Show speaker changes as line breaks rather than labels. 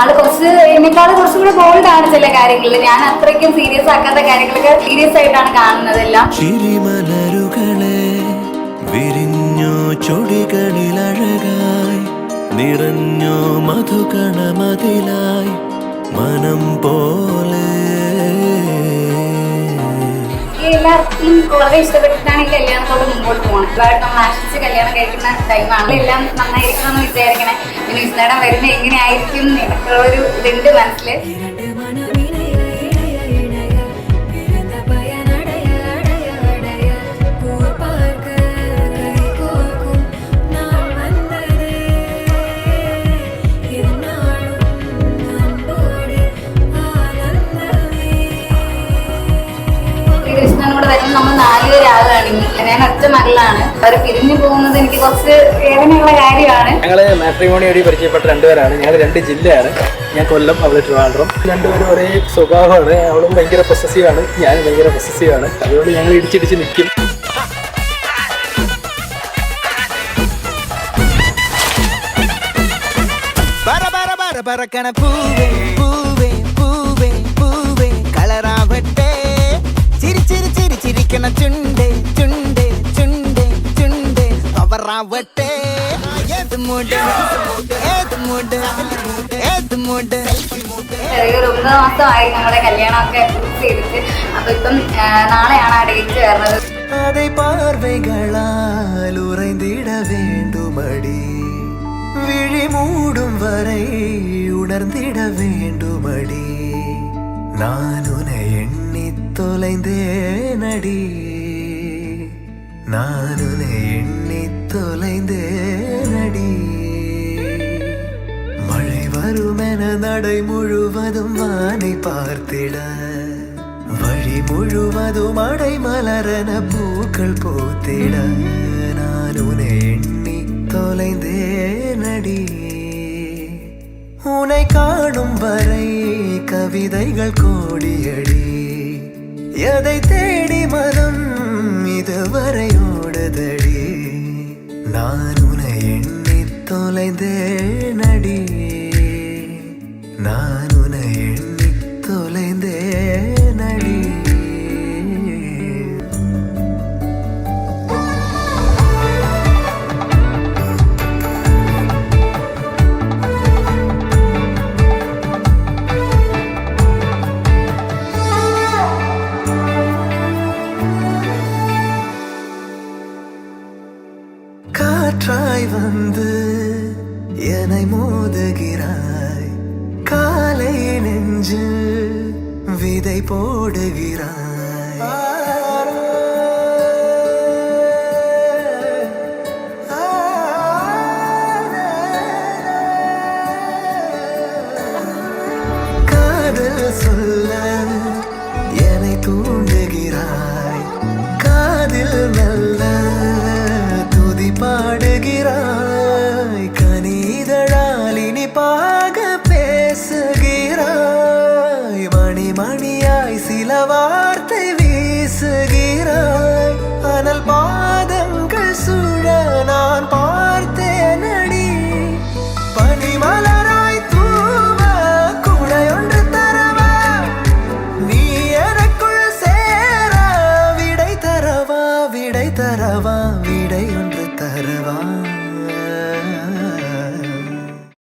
ആള് എന്നെക്കാളും കുറച്ചുകൂടെ ബോൾഡാണ് ചില കാര്യങ്ങളിൽ. ഞാൻ അത്രയ്ക്കും സീരിയസ് ആക്കാത്ത കാര്യങ്ങളൊക്കെ സീരിയസ് ആയിട്ടാണ് കാണുന്നതെല്ലാം.
ചിരിമലരുകളെ വിരിഞ്ഞോ ചൊടികളിൽ അഴകായി നിറഞ്ഞോ മധുകണമതിലായി മനം പോലെ.
എല്ലാവർക്കും വളരെ ഇഷ്ടപ്പെട്ടിട്ടാണ് ഈ കല്യാണത്തോട് മുമ്പോട്ട് പോകുന്നത്. ഒരുപാട് നമ്മൾ ആശിച്ച് കല്യാണം കഴിക്കുന്ന ടൈമാണ്. എല്ലാം നന്നായിരിക്കണം എന്ന് വിചാരിക്കണേ. പിന്നെ വിസ്താരം വരുമ്പോൾ എങ്ങനെയായിരിക്കും എന്നൊക്കെയുള്ളൊരു ഇതുണ്ട് മനസ്സിൽ. കൃഷ്ണനോട് വരുമ്പോൾ നമ്മൾ 4 പേരാകുകയാണ്. ഞാൻ ഒറ്റ മകളാണ്. അവർ പിരിഞ്ഞു പോകുന്നത് എനിക്ക് കുറച്ച് വേദനയുള്ള കാര്യമാണ്.
ഞങ്ങള് മാട്രിമോണി വഴി പരിചയപ്പെട്ട 2 പേരാണ്. ഞങ്ങൾ 2 ജില്ലയാണ്. ഞാൻ കൊല്ലം, അവള് ട്രിവാൻഡ്രം. 2 പേരും ഒരേ സ്വഭാവമാണ്. അവളും ഭയങ്കര പൊസസീവാണ്, ഞാനും ഭയങ്കര പൊസസീവാണ്. അതുകൊണ്ട് ഞങ്ങൾ ഇടിച്ചിടിച്ച് നിൽക്കും.
പൂവേ പൂവേ പൂവേ പൂവേ കളറാവട്ടെ ചിരി ചിരി ചിരി ചിരിക്കണ ചുണ്ടേ ചുണ്ടേ ചുണ്ടേ ചുണ്ടേ പവറാവട്ടെ. ഏത് മൂഡ് ഏത് മൂഡ് ഏത് മൂഡ്.
ചെറിയൊരു 9 മാസമായി നമ്മുടെ കല്യാണമൊക്കെ ഫിക്സ് ചെയ്തിട്ട്. അപ്പൊ ഇപ്പം നാളെയാണ് ആ ഡേറ്റ് വരുന്നത്.
அதை பார்வைகளால் உறைந்திட வேண்டுமடி விழி மூடும் வரை உணர்ந்திட வேண்டுமடி நான் உன்னை எண்ணி தொலைந்தேனடி நான் உன்னை எண்ணி தொலைந்தேனடி. மழை வருமென நடை முழுவதும் வானை பார்த்திட வழி முழுவதும் அடை மலரன பூக்கள் பூத்திட நான் உன்னை எண்ணி தொலைந்தேனடி. உன்னை காணும் வரை கவிதைகள் கோடியடி எதை தேடி மனம் இதுவரை ஓடுதடி நான் உன்னை எண்ணி தொலைந்தேனடி நான் உன்னை எண்ணி தொலைந்தேனடி. காற்றாய் வந்து என்னை மோதுகிறாய் காலை நெஞ்சில் விதை போடுகிறாய்.